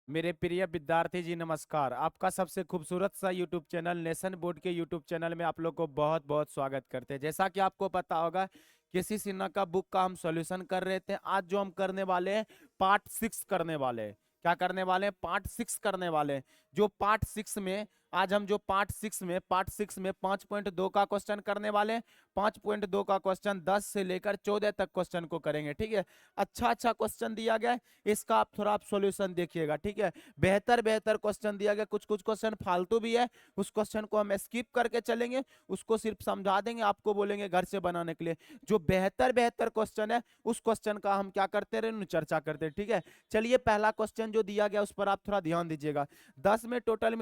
मेरे प्रिय विद्यार्थी जी नमस्कार। आपका सबसे खूबसूरत सा यूट्यूब चैनल नेशन बोर्ड के यूट्यूब चैनल में आप लोग को बहुत बहुत स्वागत करते हैं। जैसा कि आपको पता होगा, किसी सिन्हा का बुक का हम सॉल्यूशन कर रहे थे। आज जो हम करने वाले हैं, पार्ट 6 करने वाले हैं। क्या करने वाले हैं? पार्ट 6 करने वाले हैं। जो पार्ट 6 में आज हम जो पार्ट 6 में 5.2 का क्वेश्चन करने वाले हैं। 5.2 का क्वेश्चन 10 से लेकर 14 तक क्वेश्चन को करेंगे। ठीक है, अच्छा अच्छा क्वेश्चन दिया गया है, इसका आप थोड़ा आप सॉल्यूशन देखिएगा। ठीक है, बेहतर बेहतर क्वेश्चन दिया गया, कुछ कुछ क्वेश्चन फालतू भी है, उस क्वेश्चन को हम स्किप करके चलेंगे, उसको सिर्फ समझा देंगे, आपको बोलेंगे घर से बनाने के लिए। जो बेहतर बेहतर क्वेश्चन है उस क्वेश्चन का हम क्या करते रहे, चर्चा करते हैं। ठीक है, चलिए पहला क्वेश्चन जो दिया गया उस पर आप थोड़ा ध्यान दीजिएगा। 10 में टोटल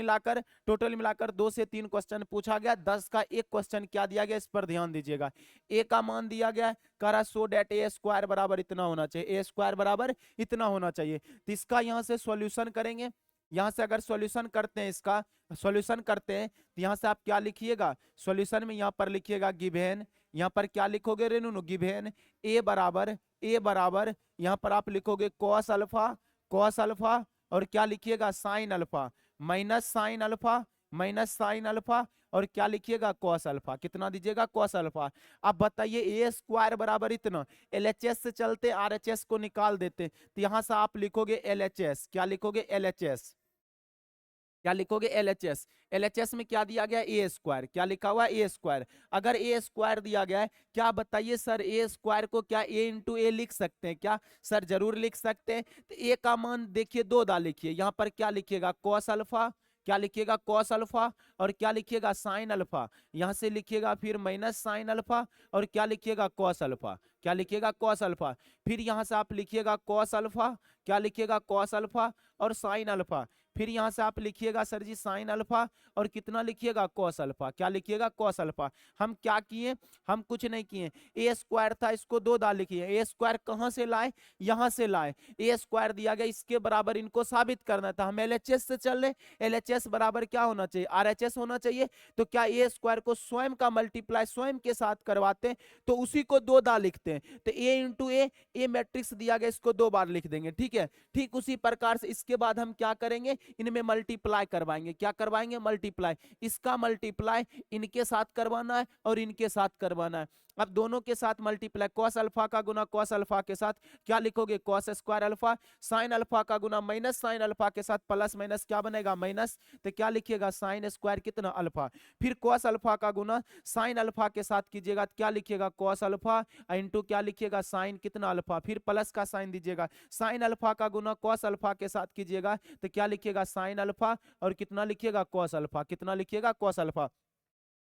मिलाकर 2 से 3 क्वेश्चन पूछा गया। 10 का एक क्वेश्चन क्या दिया गया, इस पर ध्यान दीजिएगा। ए का मान दिया गया है, कह रहा सो डेट ए स्क्वायर बराबर इतना होना चाहिए, ए स्क्वायर बराबर इतना होना चाहिए। तो इसका यहां से सॉल्यूशन करेंगे। यहां से अगर सॉल्यूशन करते हैं, इसका सॉल्यूशन करते हैं, तो यहां से आप क्या लिखिएगा, सॉल्यूशन में यहां पर लिखिएगा गिवेन। यहां पर क्या लिखोगे रेनू, गिवेन ए बराबर यहां पर आप लिखोगे कॉस अल्फा और क्या लिखिएगा sine alpha, minus sine alpha और क्या लिखिएगा कॉस अल्फा। कितना दीजिएगा, कॉस अल्फा। अब बताइए ए स्क्वायर बराबर इतना, एलएचएस से चलते आरएचएस को निकाल देते, तो यहां से आप लिखोगे एलएचएस। क्या लिखोगे, एलएचएस। क्या लिखोगे, एलएचएस। एलएचएस में क्या दिया गया, ए स्क्वायर। क्या लिखा हुआ, ए स्क्वायर। अगर ए स्क्वायर दिया गया है, क्या बताइए सर, ए स्क्वायर को क्या ए इंटू ए लिख सकते हैं क्या? सर जरूर लिख सकते हैं। तो ए का मान देखिए 2 लिखिए, यहां पर क्या लिखिएगा, कॉस अल्फा। क्या लिखिएगा, कॉस अल्फा और क्या लिखिएगा, साइन अल्फा। यहां से लिखिएगा फिर माइनस साइन अल्फा और क्या लिखिएगा, कॉस अल्फा। क्या लिखिएगा, कॉस अल्फा। फिर यहां से आप लिखिएगा कॉस अल्फा। क्या लिखिएगा, कॉस अल्फा और साइन अल्फा। फिर यहां से आप लिखिएगा सर जी साइन अल्फा और कितना लिखिएगा, कॉस अल्फा। क्या लिखिएगा, कॉस अल्फा। हम क्या किए, हम कुछ नहीं किए। ए स्क्वायर था, इसको 2 लिखिए। ए स्क्वायर कहां से लाए, यहां से लाए। ए स्क्वायर दिया गया, इसके बराबर इनको साबित करना था। हम एलएचएस से चल रहे, एलएचएस बराबर क्या होना चाहिए, आरएचएस होना चाहिए। तो क्या ए स्क्वायर को स्वयं का मल्टीप्लाई स्वयं के साथ करवाते हैं, तो उसी को 2 लिखते हैं। तो ए इंटू ए मैट्रिक्स दिया गया, इसको 2 बार लिख देंगे। ठीक है, ठीक उसी प्रकार से इसके बाद हम क्या करेंगे, इनमें मल्टीप्लाई करवाएंगे। क्या करवाएंगे, मल्टीप्लाई। इसका मल्टीप्लाई इनके साथ करवाना है और इनके साथ करवाना है। अब दोनों के साथ मल्टीप्लाई, कॉस अल्फा का गुना कॉस अल्फा के साथ क्या लिखोगे, cos square alpha. Sine alpha का गुना माइनस साइन अल्फा के साथ प्लस माइनस क्या बनेगा, माइनस। तो क्या लिखिएगा, साइन स्क्वायर कितना अल्फा। फिर कॉस अल्फा का गुना साइन अल्फा के साथ कीजिएगा, क्या लिखिएगा, कॉस अल्फा इंटू क्या लिखिएगा, साइन कितना अल्फा। फिर प्लस का साइन दीजिएगा, साइन अल्फा का गुना कॉस अल्फा के साथ कीजिएगा, तो क्या लिखिएगा, साइन अल्फा और कितना लिखिएगा, कॉस अल्फा। कितना लिखिएगा, कॉस अल्फा।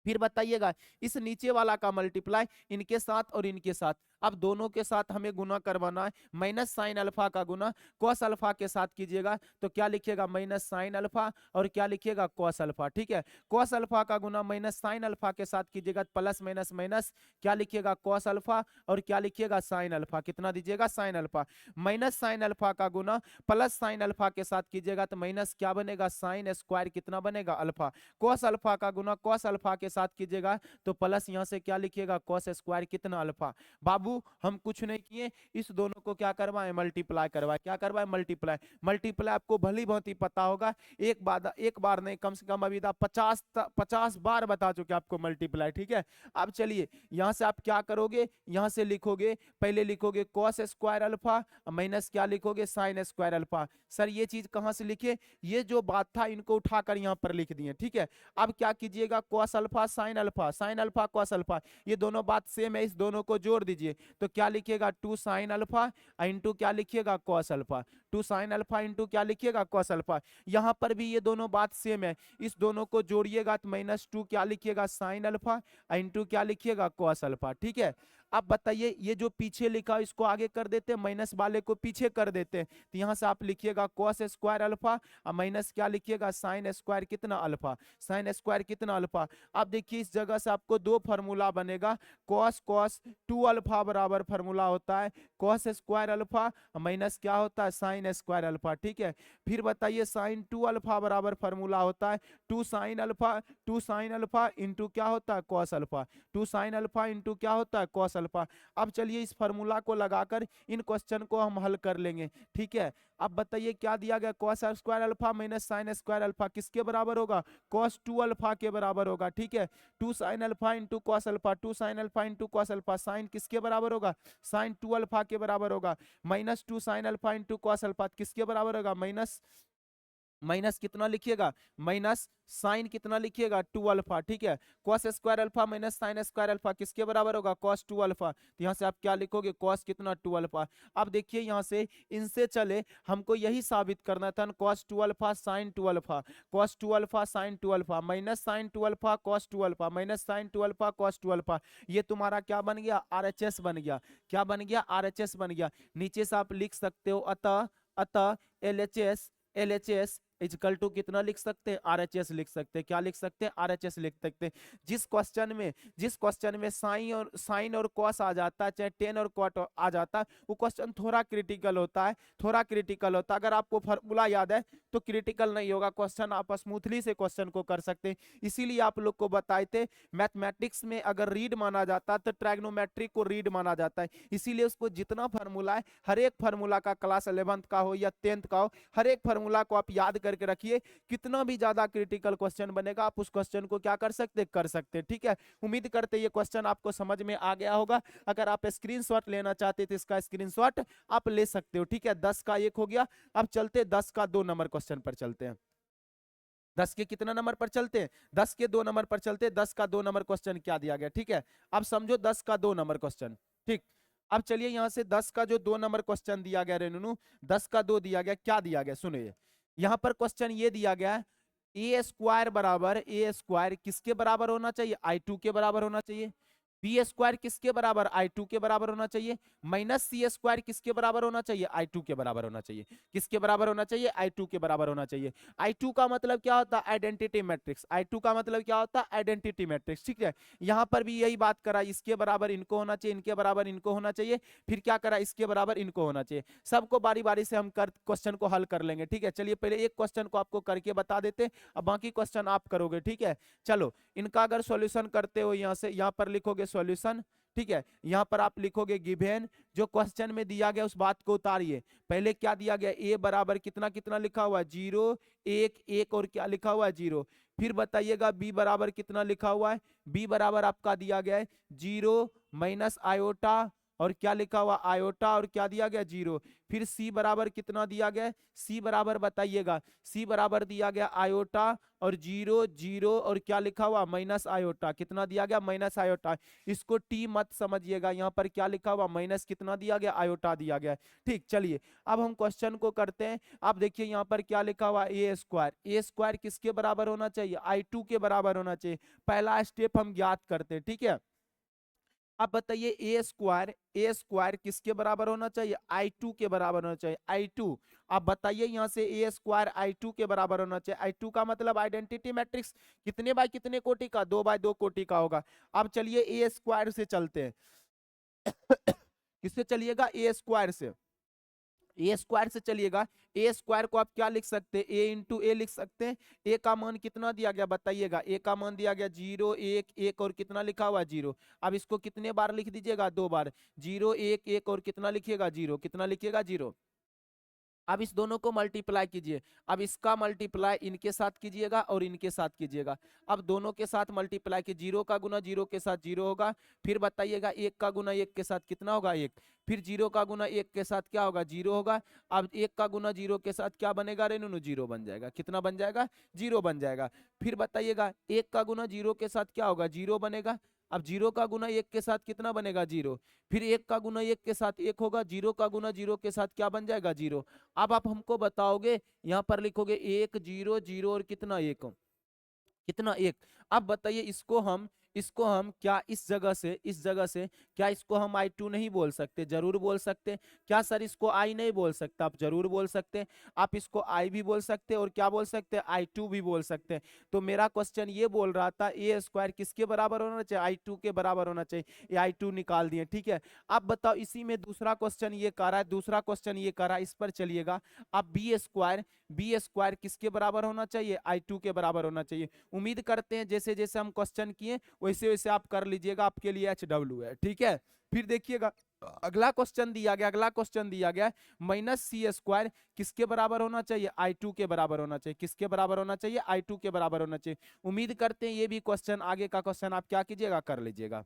फिर बताइएगा इस नीचे वाला का मल्टीप्लाई इनके साथ और इनके साथ। अब दोनों के साथ हमें गुना करवाना है। माइनस साइन अल्फा का गुना कॉस अल्फा के साथ कीजिएगा, तो क्या लिखिएगा, माइनस साइन अल्फा और क्या लिखिएगा, कॉस अल्फा। ठीक है, कॉस अल्फा का गुना माइनस साइन अल्फा के साथ कीजिएगा, प्लस माइनस माइनस क्या लिखिएगा, कॉस अल्फा और क्या लिखिएगा, साइन अल्फा। कितना दीजिएगा, sine alpha. Minus sine alpha का गुना प्लस साइन अल्फा के साथ कीजिएगा, तो माइनस क्या बनेगा, साइन स्क्वायर कितना बनेगा, अल्फा। कॉस अल्फा का गुना कॉस अल्फा के साथ कीजिएगा, तो प्लस यहां से क्या लिखिएगा, कॉस स्क्वायर कितना अल्फा। बाबू हम कुछ नहीं किए, इस दोनों को क्या करवाएं, मल्टीप्लाई करवाएं। क्या करवाएं, मल्टीप्लाई। मल्टीप्लाई आपको भली भांति पता होगा, एक बार नहीं, कम से कम अभी तक 50 बार बता चुके आपको मल्टीप्लाई। ठीक है, अब चलिए यहां से आप क्या करोगे, यहां से लिखोगे, पहले लिखोगे कॉस स्क्वायर अल्फा माइनस क्या लिखोगे, साइन स्क्वायर अल्फा। सर ये चीज कहां से लिखे, ये जो बात था इनको उठाकर यहां पर लिख दिए। ठीक है, अब क्या कीजिएगा, cos alpha sine alpha, sine alpha cos alpha, ये दोनों बात सेम है, इस दोनों को जोड़ दीजिए। तो क्या लिखिएगा, 2 साइन अल्फा इंटू क्या लिखिएगा, cos alpha. 2 sine alpha into क्या लिखिएगा, कॉस अल्फा। यहां पर भी ये दोनों बात सेम है, इस दोनों को जोड़िएगा तो -2 क्या लिखिएगा, साइन अल्फा इंटू क्या लिखिएगा, कॉस अल्फा। ठीक है, अब बताइए ये जो पीछे लिखा इसको आगे कर देते हैं, माइनस वाले को पीछे कर देते हैं। तो यहां से आप लिखिएगा कॉस स्क्वायर अल्फा और माइनस क्या लिखिएगा, साइन स्क्वायर कितना अल्फा। साइन स्क्वायर कितना अल्फा। अब देखिए इस जगह से आपको 2 फार्मूला बनेगा, कॉस कॉस 2 अल्फा बराबर फार्मूला होता है कॉस स्क्वायर अल्फा माइनस क्या होता है, साइन स्क्वायर अल्फा। ठीक है, फिर बताइए साइन 2 अल्फा बराबर फार्मूला होता है 2 साइन अल्फा इंटू क्या होता है, cos alpha. 2 sine alpha into क्या होता है, कॉस अल्फा। अब चलिए इस फॉर्मूला को लगाकर इन क्वेश्चन को हम हल कर लेंगे, ठीक है। अब बताइए क्या दिया गया, cos square alpha minus sine square alpha किसके बराबर होगा, कॉस 2 अल्फा के बराबर होगा, ठीक है। 2 sine alpha into cos alpha, 2 sine alpha into cos alpha, sine किसके बराबर होगा, साइन 2 अल्फा के बराबर होगा, minus 2 sine alpha into cos alpha किसके बराबर होगा, माइनस माइनस कितना लिखिएगा, माइनस साइन कितना लिखिएगा 2 अल्फा, ठीक है। Cos square alpha minus sine square alpha किसके बराबर होगा, कॉस 2 अल्फा। तो यहाँ से आप क्या लिखोगे, कॉस कितना 2 अल्फा। अब देखिए यहाँ से इनसे चले हमको यही साबित करना था, cos 2 alpha sine 2 alpha, cos 2 alpha sine 2 alpha minus sine 2 alpha cos 2 alpha minus sine 2 alpha cos 2 alpha. ये तुम्हारा क्या बन गया, आरएचएस बन गया। क्या बन गया, आरएचएस बन गया। नीचे से आप लिख सकते हो अतः अतः एलएचएस इजकल टू कितना लिख सकते हैं, आरएचएस लिख सकते हैं। क्या लिख सकते हैं, आरएचएस लिख सकते हैं। जिस क्वेश्चन में साइन और कॉस आ जाता है, चाहे टेन और कॉट आ जाता है, वो क्वेश्चन थोड़ा क्रिटिकल होता है, थोड़ा क्रिटिकल होता है। अगर आपको फॉर्मूला याद है तो क्रिटिकल नहीं होगा क्वेश्चन, आप स्मूथली से क्वेश्चन को कर सकते हैं। इसीलिए आप लोग को बताए थे मैथमेटिक्स में अगर रीड माना जाता है तो ट्राइग्नोमेट्रिक को रीड माना जाता है। इसीलिए उसको जितना फार्मूला है, हर एक फार्मूला का क्लास 11th का हो या 10th का हो, हर एक फार्मूला को आप याद करके रखिए। कितना भी ज्यादा क्रिटिकल क्वेश्चन बनेगा आप उस क्वेश्चन को क्या कर सकते, ठीक है। उम्मीद करते ये क्वेश्चन आपको समझ में आ गया होगा। अगर आप स्क्रीनशॉट लेना चाहते तो इसका स्क्रीनशॉट आप ले सकते हो, ठीक है। 10 का 1 हो गया। अब चलते 10 का 2 नंबर क्वेश्चन पर चलते हैं। 10 के कितना नंबर पर चलते हैं, 10 के 2 नंबर पर चलते हैं। 10 का 2 नंबर क्वेश्चन क्या दिया गया, ठीक है। अब समझो 10 का 2 नंबर क्वेश्चन, ठीक। अब चलिए यहां से 10 का जो 2 नंबर क्वेश्चन दिया गया रेनू, 10 का 2 दिया गया, क्या दिया गया सुनिए। यहां पर क्वेश्चन ये दिया गया है, ए स्क्वायर बराबर ए स्क्वायर किसके बराबर होना चाहिए, I2 के बराबर होना चाहिए। बी स्क्वायर किसके बराबर, I2 के बराबर होना चाहिए। माइनस सी स्क्वायर किसके बराबर होना चाहिए, I2 के बराबर होना चाहिए। किसके बराबर होना चाहिए, I2 के बराबर होना चाहिए। I2 का मतलब क्या होता है, आइडेंटिटी मैट्रिक्स। I2 का मतलब क्या होता है, आइडेंटिटी मैट्रिक्स, ठीक है। यहां पर भी यही बात करा, इसके बराबर इनको होना चाहिए, इनके बराबर इनको होना चाहिए। फिर क्या करा, इसके बराबर इनको होना चाहिए। सबको बारी बारी से हम क्वेश्चन को हल कर लेंगे, ठीक है। चलिए पहले एक क्वेश्चन को आपको करके बता देते, अब बाकी क्वेश्चन आप करोगे, ठीक है। चलो इनका अगर सॉल्यूशन करते हो, यहां से यहां पर लिखोगे सॉल्यूशन, ठीक है। यहां पर आप लिखोगे गिवन, जो क्वेश्चन में दिया गया उस बात को उतारिए। पहले क्या दिया गया, ए बराबर कितना कितना लिखा हुआ है, 0 1 1 और क्या लिखा हुआ है, 0। फिर बताइएगा बी बराबर कितना लिखा हुआ है, बी बराबर आपका दिया गया है 0 माइनस आयोटा और क्या लिखा हुआ आयोटा और क्या दिया गया 0। फिर सी बराबर कितना दिया गया है, सी बराबर बताइएगा, सी बराबर दिया गया आयोटा और 0 0 और क्या लिखा हुआ माइनस आयोटा, कितना दिया गया माइनस आयोटा। इसको टी मत समझिएगा, यहाँ पर क्या लिखा हुआ माइनस कितना दिया गया, आयोटा दिया गया, ठीक। चलिए अब हम क्वेश्चन को करते हैं। आप देखिए यहाँ पर क्या लिखा हुआ ए स्क्वायर, ए स्क्वायर किसके बराबर होना चाहिए, I2 के बराबर होना चाहिए। पहला स्टेप हम ज्ञात करते हैं, ठीक है। अब बताइए ए स्क्वायर किसके बराबर होना चाहिए, I2 के बराबर होना चाहिए, I2। अब बताइए यहां से ए स्क्वायर I2 के बराबर होना चाहिए। I2 का मतलब आइडेंटिटी मैट्रिक्स कितने बाय कितने कोटि का, 2 बाय 2 कोटि का होगा। अब चलिए ए स्क्वायर से चलते हैं किससे चलिएगा, ए स्क्वायर से, ए स्क्वायर से चलिएगा। ए स्क्वायर को आप क्या लिख सकते हैं, ए इंटू ए लिख सकते हैं। ए का मान कितना दिया गया बताइएगा, ए का मान दिया गया 0 1 1 और कितना लिखा हुआ 0। अब इसको कितने बार लिख दीजिएगा, 2 बार, 0 1 1 और कितना लिखिएगा 0, कितना लिखिएगा 0। अब इस दोनों को मल्टीप्लाई कीजिए। अब इसका मल्टीप्लाई इनके साथ कीजिएगा और इनके साथ कीजिएगा। अब दोनों के साथ मल्टीप्लाई की, 0 का गुना 0 के साथ 0 होगा। फिर बताइएगा 1 का गुना 1 के साथ कितना होगा 1। फिर 0 का गुना 1 के साथ क्या होगा 0 होगा। अब 1 का गुना 0 के साथ क्या बनेगा रेनू, 0 बन जाएगा। कितना बन जाएगा, 0 बन जाएगा। फिर बताइएगा 1 का गुना 0 के साथ क्या होगा 0 बनेगा। अब 0 का गुना 1 के साथ कितना बनेगा 0। फिर 1 का गुना 1 के साथ 1 होगा, 0 का गुना 0 के साथ क्या बन जाएगा 0। अब आप हमको बताओगे, यहाँ पर लिखोगे 1 0 0 और कितना 1, कितना 1। अब बताइए इसको हम क्या इस जगह से क्या इसको हम I2 नहीं बोल सकते, जरूर बोल सकते। क्या सर इसको I नहीं बोल सकता, आप जरूर बोल सकते। आप इसको I भी बोल सकते और क्या बोल सकते हैं, I2 भी बोल सकते हैं। तो मेरा क्वेश्चन ये बोल रहा था ए स्क्वायर किसके बराबर होना चाहिए, I2 के बराबर होना चाहिए। ये I2 निकाल दिए, ठीक है। अब बताओ इसी में दूसरा क्वेश्चन ये कर रहा है, दूसरा क्वेश्चन ये कर रहा है, इस पर चलिएगा। अब बी स्क्वायर किसके बराबर होना चाहिए, I2 के बराबर होना चाहिए। उम्मीद करते हैं जैसे जैसे हम क्वेश्चन किए वैसे वैसे आप कर लीजिएगा, आपके लिए HW है, ठीक है। फिर देखिएगा अगला क्वेश्चन दिया गया, अगला क्वेश्चन दिया गया माइनस सी स्क्वायर किसके बराबर होना चाहिए, I2 के बराबर होना चाहिए। किसके बराबर होना चाहिए, I2 के बराबर होना चाहिए। उम्मीद करते हैं ये भी क्वेश्चन, आगे का क्वेश्चन आप क्या कीजिएगा, कर लीजिएगा,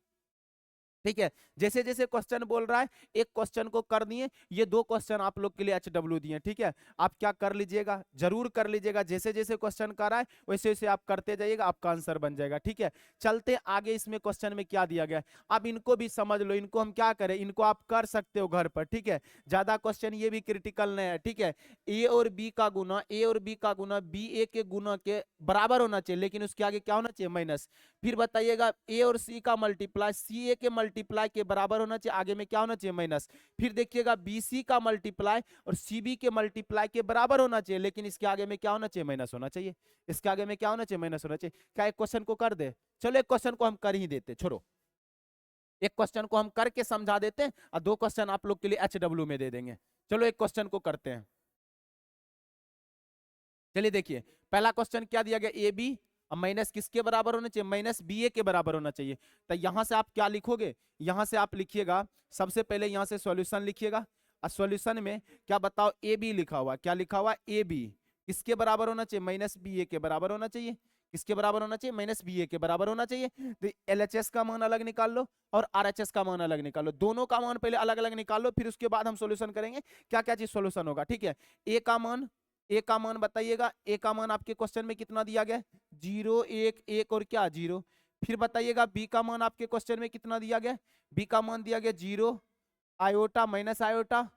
ठीक है। जैसे जैसे क्वेश्चन बोल रहा है, एक क्वेश्चन को कर दिए, ये 2 क्वेश्चन आप लोग के लिए HW दिए, ठीक है। आप क्या कर लीजिएगा, जरूर कर लीजिएगा, जैसे जैसे क्वेश्चन कर रहा है वैसे वैसे आप करते जाइएगा, आपका आंसर बन जाएगा, ठीक है। चलते आगे, इसमें क्वेश्चन में क्या दिया गया है, अब इनको भी समझ लो। इनको हम क्या करें, इनको आप कर सकते हो घर पर, ठीक है। ज्यादा क्वेश्चन ये भी क्रिटिकल नहीं है, ठीक है। ए और बी का गुना, ए और बी का गुना बी ए के गुना के बराबर होना चाहिए, लेकिन उसके आगे क्या होना चाहिए, माइनस। फिर बताइएगा ए और सी का मल्टीप्लाई सी ए के मल्टीप्लाई के बराबर होना चाहिए, आगे में क्या होना चाहिए, माइनस। फिर देखिएगा बी सी का मल्टीप्लाई और सी बी के मल्टीप्लाई के बराबर होना चाहिए, लेकिन इसके आगे में क्या होना चाहिए, माइनस होना चाहिए। इसके आगे में क्या होना चाहिए, माइनस होना चाहिए। क्या एक क्वेश्चन को कर दे, चलो एक क्वेश्चन को हम कर ही देते, छोड़ो, एक क्वेश्चन को हम करके समझा देते हैं और 2 क्वेश्चन आप लोग के लिए HW में दे देंगे। चलो एक क्वेश्चन को करते हैं। चलिए देखिए, पहला क्वेश्चन क्या दिया गया, ए बी माइनस किसके बराबर होना चाहिए, माइनस बी ए के बराबर होना चाहिए। तो यहां से आप क्या लिखोगे, यहां से आप लिखिएगा, सबसे पहले यहां से सॉल्यूशन लिखिएगा। और सॉल्यूशन में क्या बताओ, ए बी लिखा हुआ, क्या लिखा हुआ, ए बी किसके बराबर होना चाहिए, माइनस बी ए के बराबर होना चाहिए। किसके बराबर होना चाहिए, माइनस बी ए के बराबर होना चाहिए। तो LHS का मान अलग निकाल लो और RHS का मान अलग निकाल लो, दोनों का मान पहले अलग अलग निकाल लो, फिर उसके बाद हम सॉल्यूशन करेंगे क्या क्या चीज सॉल्यूशन होगा, ठीक है। ए का मान बताइएगा, ए का मान आपके क्वेश्चन में कितना दिया गया, 0 1 1 और क्या 0। फिर बताइएगा बी का मान आपके क्वेश्चन में कितना दिया गया, बी का मान दिया गया 0 आयोटा माइनस आयोटा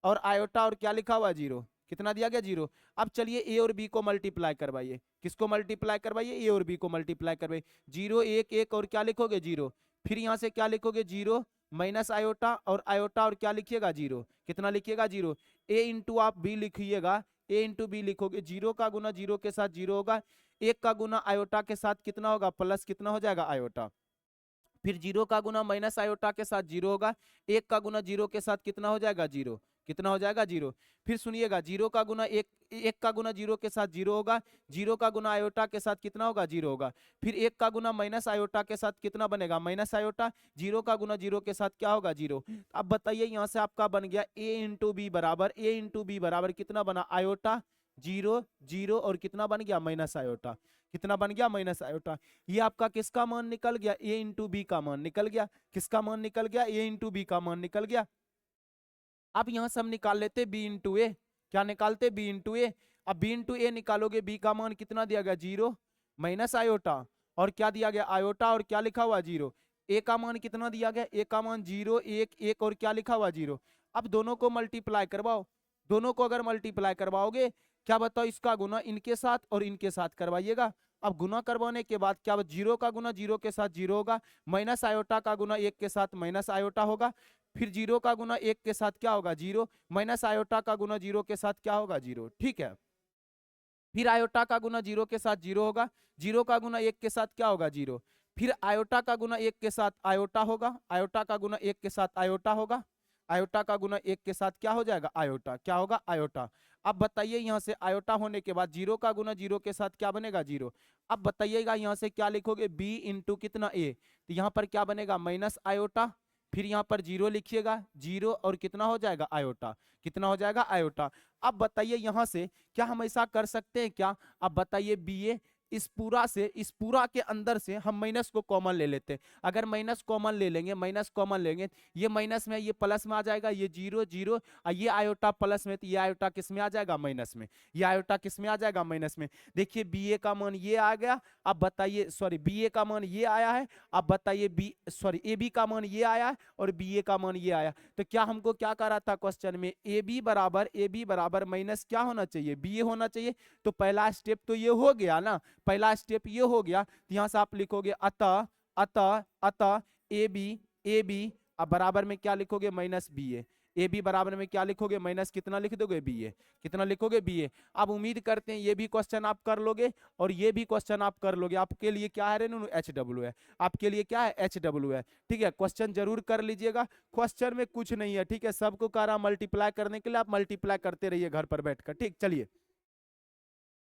और आयोटा और क्या लिखा हुआ 0, कितना दिया गया 0। अब चलिए ए और बी को मल्टीप्लाई करवाइए, किसको मल्टीप्लाई करवाइए, ए और बी को मल्टीप्लाई करवाइए। 0 1 1 और क्या लिखोगे 0, फिर यहां से क्या लिखोगे 0 माइनस आयोटा और क्या लिखिएगा 0, कितना लिखिएगा 0। ए इंटू आप बी लिखिएगा, ए इंटू बी लिखोगे, 0 का गुना 0 के साथ 0 होगा, 1 का गुना आयोटा के साथ कितना होगा, प्लस कितना हो जाएगा आयोटा। फिर 0 का गुना माइनस आयोटा के साथ 0 होगा, 1 का गुना 0 के साथ कितना हो जाएगा 0, कितना हो जाएगा 0। फिर सुनिएगा 0 का गुना 1 1 का गुना 0 के साथ 0 होगा, 0 का गुना आयोटा के साथ कितना होगा 0 होगा। फिर 1 का गुना माइनस आयोटा के साथ कितना बनेगा, माइनस आयोटा। 0 का गुना 0 के साथ क्या होगा 0। अब बताइए यहाँ से आपका बन गया ए इंटू बी बराबर, ए इंटू बी बराबर कितना बना, आयोटा 0 0 और कितना बन गया, माइनस आयोटा। कितना बन गया, माइनस आयोटा। ये आपका किसका मान निकल गया, ए इंटू बी का मान निकल गया। किसका मान निकल गया, ए इंटू बी का मान निकल गया। अब यहां से हम निकाल लेते बी इंटू ए, क्या निकालते, बी इंटू ए। अब बी इंटू ए निकालोगे, बी का मान कितना दिया गया 0 माइनस आयोटा और क्या दिया गया आयोटा और क्या लिखा हुआ 0। ए का मान कितना दिया गया, ए का मान 0 1 1 और क्या लिखा हुआ 0। अब दोनों को मल्टीप्लाई करवाओ, दोनों को अगर मल्टीप्लाई करवाओगे, क्या बताओ, इसका गुना इनके साथ और इनके साथ करवाइएगा। अब गुना करवाने के बाद क्या, 0 का गुना 0 के साथ 0 होगा, माइनस आयोटा का गुना 1 के साथ माइनस आयोटा होगा। फिर 0 का गुना 1 के साथ क्या होगा 0, माइनस आयोटा का गुना 0 के साथ क्या होगा 0, ठीक है। फिर आयोटा का गुना 0 के साथ 0 होगा, 0 का गुना 1 के साथ क्या होगा 0। फिर आयोटा का गुना 1 के साथ आयोटा होगा, आयोटा का गुना 1 के साथ आयोटा होगा, आयोटा का गुना 1 के साथ क्या हो जाएगा आयोटा, क्या होगा आयोटा। अब बताइए यहाँ से आयोटा होने के बाद 0 का गुना 0 के साथ क्या बनेगा 0। अब बताइएगा यहाँ से क्या लिखोगे, b इंटू कितना a, तो यहाँ पर क्या बनेगा माइनस आयोटा, फिर यहाँ पर 0 लिखिएगा, 0 और कितना हो जाएगा आयोटा, कितना हो जाएगा आयोटा। अब बताइए यहाँ से क्या हम ऐसा कर सकते हैं क्या, अब बताइए बी ए, इस पूरा के अंदर से हम माइनस को कॉमन ले लेते हैं। अगर माइनस कॉमन ले लेंगे, माइनस कॉमन लेंगे, ये माइनस में ये प्लस में आ जाएगा, ये 0 0 और ये आयोटा प्लस में, तो ये आयोटा किस में आ जाएगा माइनस में, ये आयोटा किस में आ जाएगा माइनस में। देखिए बी ए का मान ये आ गया, अब बताइए सॉरी बी ए का मान ये आया है, अब बताइए ए बी का मान ये आया है और बी ए का मान ये आया। तो क्या हमको क्या करा था क्वेश्चन में, ए बी बराबर माइनस क्या होना चाहिए, बी ए होना चाहिए। तो पहला स्टेप तो ये हो गया ना, पहला स्टेप ये हो गया, तो यहां से आप लिखोगे अतः अतः अतः ए बी अब बराबर में क्या लिखोगे माइनस बी ए बी बराबर में क्या लिखोगे माइनस कितना लिख दोगे बी ए, कितना लिखोगे बी ए। अब उम्मीद करते हैं ये भी क्वेश्चन आप कर लोगे और ये भी क्वेश्चन आप कर लोगे। आपके लिए क्या है रेनू, HW है, आपके लिए क्या है HW है, ठीक है। क्वेश्चन जरूर कर लीजिएगा, क्वेश्चन में कुछ नहीं है, ठीक है। सबको कह रहा मल्टीप्लाई करने के लिए, आप मल्टीप्लाई करते रहिए घर पर बैठकर, ठीक। चलिए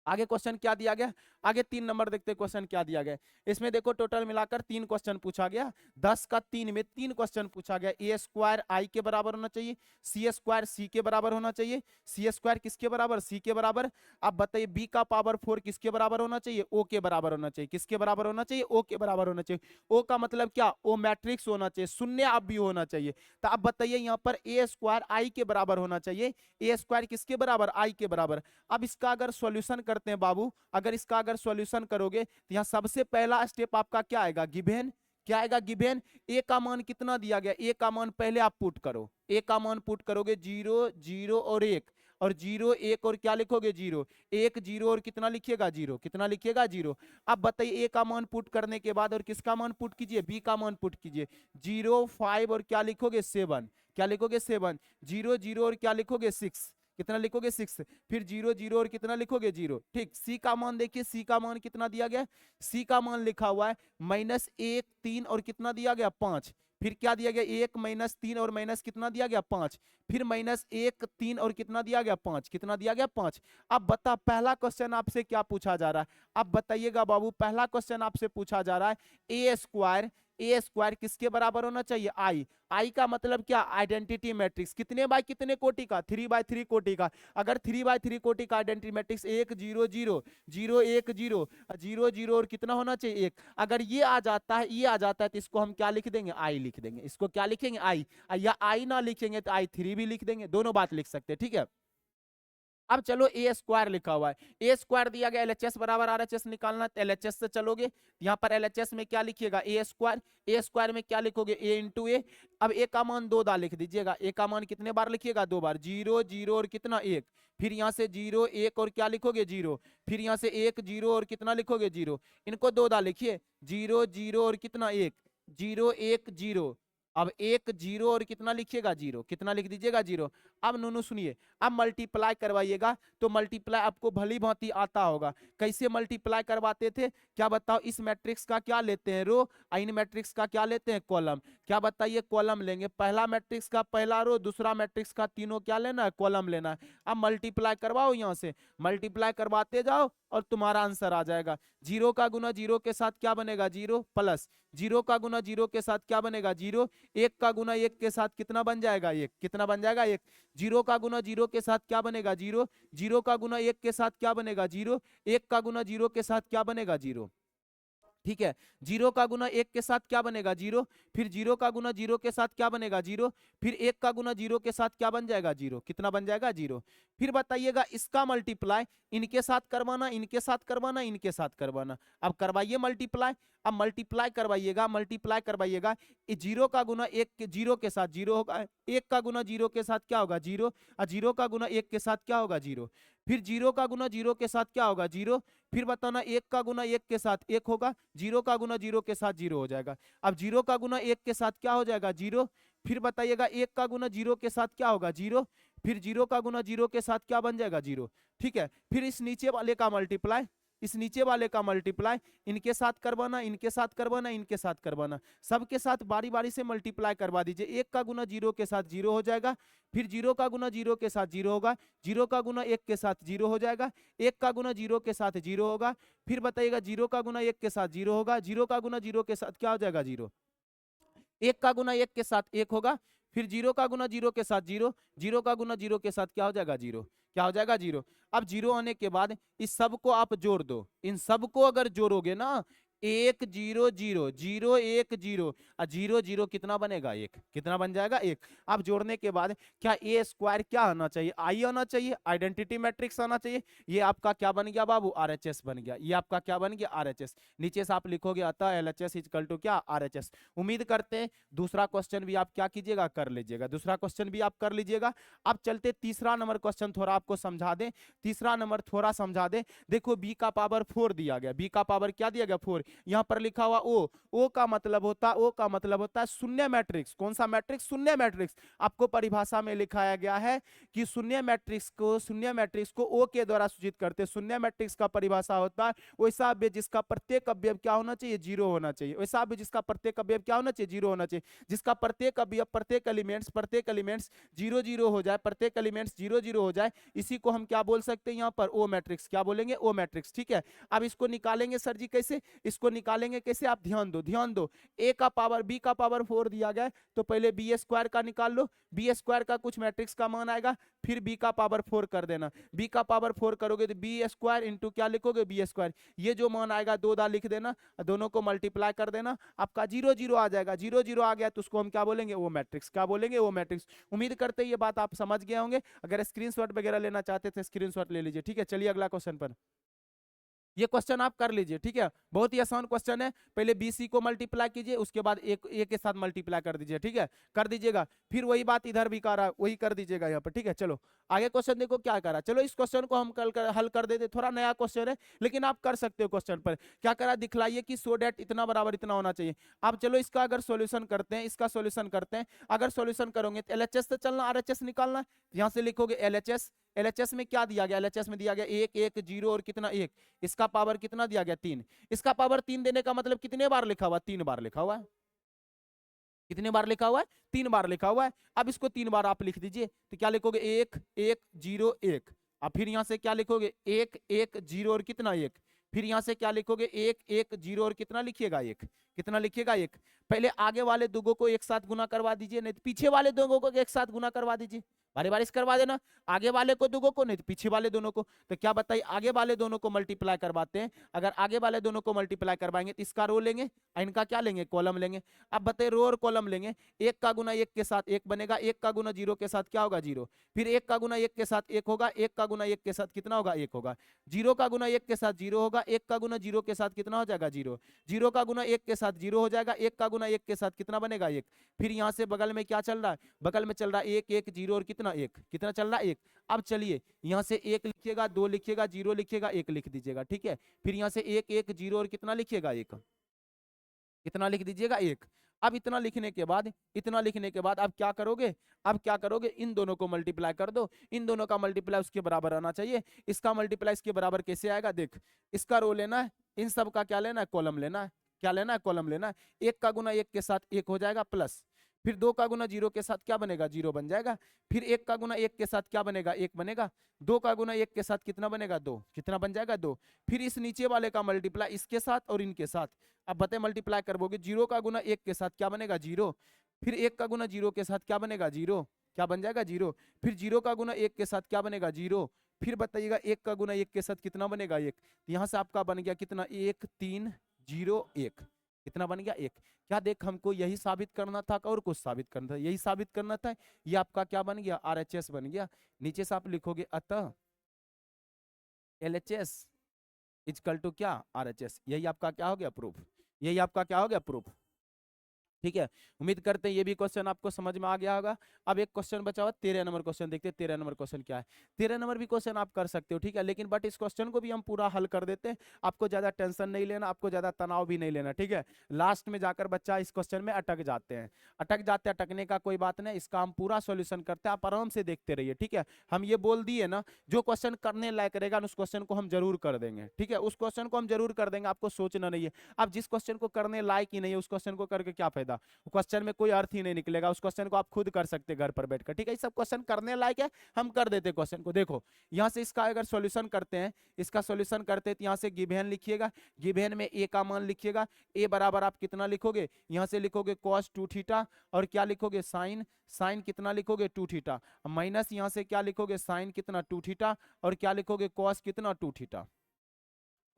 आगे क्वेश्चन क्या दिया गया, आगे 3 नंबर देखते हैं क्वेश्चन क्या दिया गया। इसमें देखो टोटल मिलाकर 3 क्वेश्चन पूछा गया, 10 का 3 में 3 क्वेश्चन पूछा गया। ए स्क्वायर आई के बराबर होना चाहिए, सी स्क्वायर सी के बराबर होना चाहिए, सी स्क्वायर किसके बराबर, सी के बराबर। अब बताइए बी का पावर 4 किसके बराबर होना चाहिए, ओ के बराबर होना चाहिए। किसके बराबर होना चाहिए, ओ के बराबर होना चाहिए। ओ का मतलब क्या, ओ मैट्रिक्स होना चाहिए, शून्य अब भी होना चाहिए। तो अब बताइए यहाँ पर ए स्क्वायर आई के बराबर होना चाहिए, ए स्क्वायर किसके बराबर, आई के बराबर। अब इसका अगर सॉल्यूशन करते हैं बाबू, अगर इसका अगर सॉल्यूशन करोगे तो यहाँ सबसे पहला स्टेप आपका क्या आएगा, गिवन। क्या आएगा, गिवन। ए का मान कितना दिया गया, ए का मान पहले आप पुट करो, ए का मान पुट करोगे 0 0 और 1, और 0 1 और क्या लिखोगे 0 1 0 और कितना लिखिएगा 0, कितना लिखिएगा 0। अब बताइए ए का मान पुट करने के बाद और किसका मान पुट कीजिए, बी का मान पुट कीजिए। 0 5 और क्या लिखोगे 7, क्या लिखोगे 7, 0 0 और क्या लिखोगे 6, कितना लिखोगे 6, फिर 0 0 और कितना लिखोगे 0। ठीक, सी का मान देखिए, सी का मान कितना दिया गया, सी का मान लिखा हुआ है -1 3 और कितना दिया गया 5, फिर क्या दिया गया 1 -3 और माइनस कितना दिया गया 5, फिर -1 3 और कितना दिया गया 5, कितना दिया गया 5। अब बता पहला क्वेश्चन आपसे क्या पूछा जा रहा है, अब बताइएगा बाबू, पहला क्वेश्चन आपसे पूछा जा रहा है ए स्क्वायर, ए स्क्वायर किसके बराबर होना चाहिए, आई। आई का मतलब क्या, आइडेंटिटी मैट्रिक्स, कितने बाय कितने कोटि का, 3 बाय 3 कोटि का। अगर 3 बाय 3 कोटि का आइडेंटिटी मैट्रिक्स 1 0 0 0 1 0 0 0 और कितना होना चाहिए 1, अगर ये आ जाता है, ये आ जाता है तो इसको हम क्या लिख देंगे, आई लिख देंगे। इसको क्या लिखेंगे, आई। या आई ना लिखेंगे तो i3 भी लिख देंगे, दोनों बात लिख सकते हैं, ठीक है। अब चलो ए स्क्वायर लिखा हुआ है, ए स्क्वायर दिया गया, एलएचएस बराबर आरएचएस निकालना, तो एलएचएस से चलोगे, यहाँ पर एलएचएस में क्या लिखिएगा ए स्क्वायर, ए स्क्वायर में क्या लिखोगे ए इंटू ए। अब ए का मान 2 बार लिख दीजिएगा, ए का मान कितने बार लिखिएगा 2 बार, 0 0 और कितना 1, फिर यहाँ से 0 1 और क्या लिखोगे 0, फिर यहाँ से 1 0 और कितना लिखोगे 0, इनको 2 बार लिखिए, 0 0 और कितना 1 0 1 0, अब 1 0 और कितना लिखिएगा 0, कितना लिख दीजिएगा 0। अब नूनू सुनिए, अब मल्टीप्लाई करवाइएगा तो मल्टीप्लाई आपको भली भांति आता होगा, कैसे मल्टीप्लाई करवाते थे, क्या बताओ, इस मैट्रिक्स का क्या लेते हैं रो, इन मैट्रिक्स का क्या लेते हैं कॉलम। क्या बताइए, कॉलम लेंगे, पहला मैट्रिक्स का पहला रो, दूसरा मैट्रिक्स का तीनों क्या लेना है, कॉलम लेना है। अब मल्टीप्लाई करवाओ, यहाँ से मल्टीप्लाई करवाते जाओ और तुम्हारा आंसर आ जाएगा। 0 का गुना 0 के साथ क्या बनेगा 0 प्लस 0 का गुना 0 के साथ क्या बनेगा 0, 1 का गुना 1 के साथ कितना बन जाएगा 1, कितना बन जाएगा 1, 0 का गुना 0 के साथ क्या बनेगा 0, 0 का गुना 1 के साथ क्या बनेगा 0, 1 का गुना 0 के साथ क्या बनेगा 0, ठीक है। 0 का गुना 1 के साथ क्या बनेगा 0, फिर 0 का गुना 0 के साथ क्या बनेगा 0, फिर 1 का गुना 0 के साथ क्या बन जाएगा 0, कितना बन जाएगा 0। फिर बताइएगा इसका मल्टीप्लाई इनके साथ करवाना, इनके साथ करवाना, इनके साथ करवाना। अब करवाइए मल्टीप्लाई, अब मल्टीप्लाई करवाइएगा, मल्टीप्लाई करवाइएगा, 0 का गुना 1 0 के साथ 0 होगा, 1 का गुना 0 के साथ क्या होगा 0, और 0 का गुना 1 के साथ क्या होगा 0, फिर 0 का गुना 0 के साथ क्या होगा 0, फिर बताना 1 का गुना 1 के साथ 1 होगा, 0 का गुना 0 के साथ 0 हो जाएगा। अब 0 का गुना 1 के साथ क्या हो जाएगा 0, फिर बताइएगा 1 का गुना 0 के साथ क्या होगा 0, फिर 0 का गुना 0 के साथ क्या बन जाएगा 0, ठीक है। फिर इस नीचे वाले का मल्टीप्लाई, इस नीचे वाले का मल्टीप्लाई, इनके साथ करवाना, इनके साथ करवाना, इनके साथ करवाना, सबके साथ बारी बारी से मल्टीप्लाई करवा दीजिए। 1 का गुना 0 के साथ 0 हो जाएगा, फिर 0 का गुना 0 के साथ 0 होगा, 0 का गुना 1 के साथ 0 हो जाएगा, 1 का गुना 0 के साथ 0 होगा, फिर बताइएगा 0 का गुना 1 के साथ 0 होगा, 0 का गुना 0 के साथ क्या हो जाएगा 0, 1 का गुना 1 के साथ 1 होगा, फिर 0 का गुना 0 के साथ 0, 0 का गुना 0 के साथ क्या हो जाएगा 0, क्या हो जाएगा 0। अब 0 होने के बाद इस सब को आप जोड़ दो, इन सब को अगर जोड़ोगे ना 1 0 0 0 1 0 और 0 0 कितना बनेगा 1, कितना बन जाएगा 1। अब जोड़ने के बाद क्या ए स्क्वायर क्या आना चाहिए, आई आना चाहिए, आइडेंटिटी मैट्रिक्स आना चाहिए। ये आपका क्या बन गया बाबू आरएचएस बन गया, ये आपका क्या बन गया आरएचएस। नीचे से आप लिखोगे अतः एलएचएस इक्वल टू क्या आरएचएस। उम्मीद करते हैं दूसरा क्वेश्चन भी आप क्या कीजिएगा कर लीजिएगा, दूसरा क्वेश्चन भी आप कर लीजिएगा। अब चलते तीसरा नंबर क्वेश्चन थोड़ा आपको समझा दें, तीसरा नंबर थोड़ा समझा दें। देखो बी का पावर 4 दिया गया, बी का पावर क्या दिया गया 4, यहाँ पर लिखा हुआ ओ का मतलब होता है शून्य मैट्रिक्स। कौन सा मैट्रिक्स? शून्य मैट्रिक्स। आपको परिभाषा में लिखाया गया है कि शून्य मैट्रिक्स को ओ के द्वारा सूचित करते हैं। शून्य मैट्रिक्स का परिभाषा होता है वैसा अवयव जिसका प्रत्येक अवयव क्या होना चाहिए? जीरो होना चाहिए। वैसा अवयव जिसका प्रत्येक अवयव क्या होना चाहिए? जीरो होना चाहिए। जिसका प्रत्येक अवयव प्रत्येक एलिमेंट्स जीरो जीरो हो जाए, प्रत्येक एलिमेंट्स जीरो जीरो हो जाए, इसी को हम क्या बोल सकते हैं? यहाँ पर ओ मैट्रिक्स। क्या बोलेंगे? ओ मैट्रिक्स। ठीक है, अब इसको निकालेंगे सर जी कैसे? इसको निकालेंगे कैसे? आप ध्यान दो, ए का पावर बी का पावर 4 दिया गया है, तो पहले बी स्क्वायर का निकाल लो। बी स्क्वायर का कुछ मैट्रिक्स का मान आएगा, फिर बी का पावर 4 कर देना। बी का पावर 4 करोगे तो बी स्क्वायर इंटू क्या लिखोगे? B square. ये जो मान आएगा दो दा लिख देना, दोनों को मल्टीप्लाई कर देना, आपका जीरो जीरो आ जाएगा। जीरो जीरो आ गया तो उसको हम क्या बोलेंगे? ओ मैट्रिक्स। क्या बोलेंगे? ओ मैट्रिक्स। उम्मीद करते हैं ये बात आप समझ गए होंगे। अगर स्क्रीनशॉट वगैरह लेना चाहते थे स्क्रीनशॉट ले लीजिए। ठीक है, चलिए अगला क्वेश्चन पर। ये क्वेश्चन आप कर लीजिए। ठीक है, बहुत ही आसान क्वेश्चन है। पहले बी सी को मल्टीप्लाई कीजिए, उसके बाद एक ए के साथ मल्टीप्लाई कर दीजिए। ठीक है, कर दीजिएगा। फिर वही बात इधर भी कर रहा है, वही कर दीजिएगा यहाँ पर। ठीक है, चलो आगे क्वेश्चन देखो क्या करा। चलो इस क्वेश्चन को हम कल हल कर देते। थोड़ा नया क्वेश्चन है लेकिन आप कर सकते हो। क्वेश्चन पर क्या करा दिखलाइए कि सो डेट इतना बराबर इतना होना चाहिए। आप चलो इसका अगर सॉल्यूशन करते हैं, इसका सॉल्यूशन करते हैं। अगर सॉल्यूशन करोगे तो एलएचएस से चलना, आरएचएस निकालना। यहाँ से लिखोगे एलएचएस। एलएचएस में क्या दिया गया? एलएचएस में दिया गया एक एक जीरो और कितना एक, इसका पावर कितना दिया गया? 3। इसका पावर 3 देने का मतलब कितने बार लिखा हुआ? 3 बार लिखा हुआ है। कितने बार लिखा हुआ है? 3 बार लिखा हुआ है। अब इसको 3 बार आप लिख दीजिए तो क्या लिखोगे? 1 1 0 1। अब फिर यहां से क्या लिखोगे? 1 1 0 और कितना 1। फिर यहां से क्या लिखोगे? 1 1 0 और कितना लिखिएगा? 1। कितना लिखिएगा? 1। पहले आगे वाले दुगो को एक साथ गुना करवा दीजिए, नहीं तो पीछे वाले दुगो को एक साथ गुना करवा दीजिए। बारी बारी से करवा देना, आगे वाले को दुगो को, नहीं तो पीछे वाले दोनों को। तो क्या बताइए, आगे वाले दोनों को मल्टीप्लाई करवाते हैं। अगर आगे वाले दोनों को मल्टीप्लाई करवाएंगे तो इसका रो लेंगे, इनका क्या लेंगे? कॉलम लेंगे। अब बताइए रो और कॉलम लेंगे। 1 का गुना 1 के साथ 1 बनेगा, 1 का गुना 0 के साथ क्या होगा? 0। फिर 1 का गुना 1 के साथ 1 होगा, 1 का गुना 1 के साथ कितना होगा? 1 होगा। 0 का गुना 1 के साथ 0 होगा, 1 का गुना 0 के साथ कितना हो जाएगा? 0। 0 का गुना 1 के साथ 0 हो जाएगा, 1 का गुना 1 के साथ कितना बनेगा? 1। फिर यहाँ से बगल में क्या चल रहा है? बगल में चल रहा है 1 1 0 और कितना 1, कितना चल रहा है? 1। अब चलिए यहाँ से 1 लिखिएगा, 2 लिखिएगा, 0 लिखिएगा, 1 लिख दीजिएगा। ठीक है, फिर यहाँ से 1 1 0 और कितना लिखिएगा? 1। कितना लिख दीजिएगा? 1। अब इतना लिखने के बाद अब क्या करोगे? अब क्या करोगे? इन दोनों को मल्टीप्लाई कर दो। इन दोनों का मल्टीप्लाई उसके बराबर आना चाहिए। इसका मल्टीप्लाई इसके बराबर कैसे आएगा? देख, इसका रो लेना है, इन सब का क्या लेना है? कॉलम लेना है। क्या लेना है? कॉलम लेना है। 1 का गुना 1 के साथ 1 हो जाएगा प्लस, फिर 2 का गुना 0 के साथ क्या बनेगा? 0 बन जाएगा। फिर 1 का गुना 1 के साथ क्या बनेगा? 1 बनेगा। 2 का गुना 1 के साथ कितना बनेगा? 2। कितना बन जाएगा? 2। फिर इस नीचे वाले का मल्टीप्लाई इसके साथ और इनके साथ। अब बताए मल्टीप्लाई करवोगे, 0 का गुना 1 के साथ क्या बनेगा? 0। फिर 1 का गुना 0 के साथ क्या बनेगा? 0। क्या बन जाएगा? 0। फिर 0 का गुना 1 के साथ क्या बनेगा? 0। फिर बताइएगा 1 का गुना 1 के साथ कितना बनेगा? 1। यहाँ से आपका बन गया कितना? 1 3 0 1। कितना बन गया? 1। क्या देख, हमको यही साबित करना था और कुछ साबित करना था? यही साबित करना था। ये आपका क्या बन गया? आरएचएस बन गया। नीचे से आप लिखोगे अतः एलएचएस इजकल टू क्या? आरएचएस। यही आपका क्या हो गया? प्रूफ। यही आपका क्या हो गया? प्रूफ। ठीक है, उम्मीद करते हैं ये भी क्वेश्चन आपको समझ में आ गया होगा। अब एक क्वेश्चन बचा हुआ 13 नंबर क्वेश्चन देखते हैं। 13 नंबर क्वेश्चन क्या है? 13 नंबर भी क्वेश्चन आप कर सकते हो। ठीक है, लेकिन बट इस क्वेश्चन को भी हम पूरा हल कर देते हैं। आपको ज्यादा टेंशन नहीं लेना, आपको ज्यादा तनाव भी नहीं लेना। ठीक है, लास्ट में जाकर बच्चा इस क्वेश्चन में अटक जाते हैं। अटकने का कोई बात नहीं, इसका हम पूरा सोल्यूशन करते हैं। आप आराम से देखते रहिए। ठीक है, हम ये बोल दिए ना, जो क्वेश्चन करने लायक रहेगा उस क्वेश्चन को हम जरूर कर देंगे। ठीक है, उस क्वेश्चन को हम जरूर कर देंगे, आपको सोचना नहीं है। अब जिस क्वेश्चन को करने लायक ही नहीं है उस क्वेश्चन को करके क्या फायदा? क्वेश्चन में कोई अर्थ ही नहीं निकलेगा। उस क्वेश्चन को आप खुद कर सकते हैं घर पर बैठकर। ठीक है, सब क्वेश्चन करने लायक है, हम कर देते क्वेश्चन को। देखो यहाँ से इसका अगर सॉल्यूशन करते हैं, इसका सॉल्यूशन करते हैं तो यहाँ से गिवेन लिखिएगा, गिवेन में ए का मान लिखिएगा। ए बराबर आप कितना लिखोगे? यहाँ से लिखोगे cos 2 थीटा और क्या लिखोगे? साइन। साइन कितना लिखोगे? 2 थीटा। माइनस यहाँ से क्या लिखोगे? साइन कितना? 2 थीटा और क्या लिखोगे? cos कितना? 2 थीटा।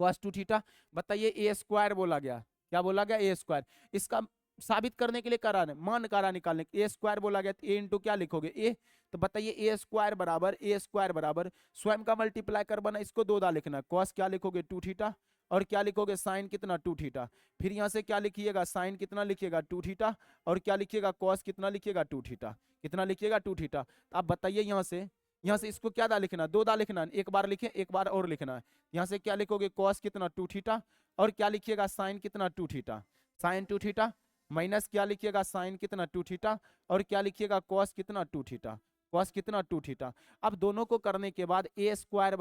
cos 2 theta. बताइए ए स्क्वायर बोला गया। क्या बोला गया? ए स्क्वायर। इसका साबित करने के लिए करा मान करा निकालने, ए स्क्वायर बोला गया, ए इंटू क्या लिखोगे? ए। तो बताइए ए स्क्वायर बराबर स्वयं का मल्टीप्लाई कर बना, इसको 2 दा लिखना। कॉस क्या लिखोगे? 2 थीटा और क्या लिखोगे? साइन कितना? 2 थीटा। फिर यहाँ से क्या लिखिएगा? साइन कितना लिखिएगा? 2 थीटा और क्या लिखिएगा? कॉस कितना लिखिएगा? 2 थीटा। कितना लिखिएगा? 2 थीटा। आप बताइए यहाँ से यहाँ से इसको क्या दा लिखना, 2 दा लिखना, एक बार लिखे एक बार और लिखना है। यहाँ से क्या लिखोगे, कॉस कितना 2 थीटा, और क्या लिखिएगा साइन कितना 2 थीटा, साइन 2 थीटा, माइनस क्या लिखिएगा साइन कितना 2 थीटा, और क्या लिखिएगा कॉस कितना 2 थीटा, कॉस कितना 2 थीटा। अब दोनों को करने के बाद ए स्क्वायर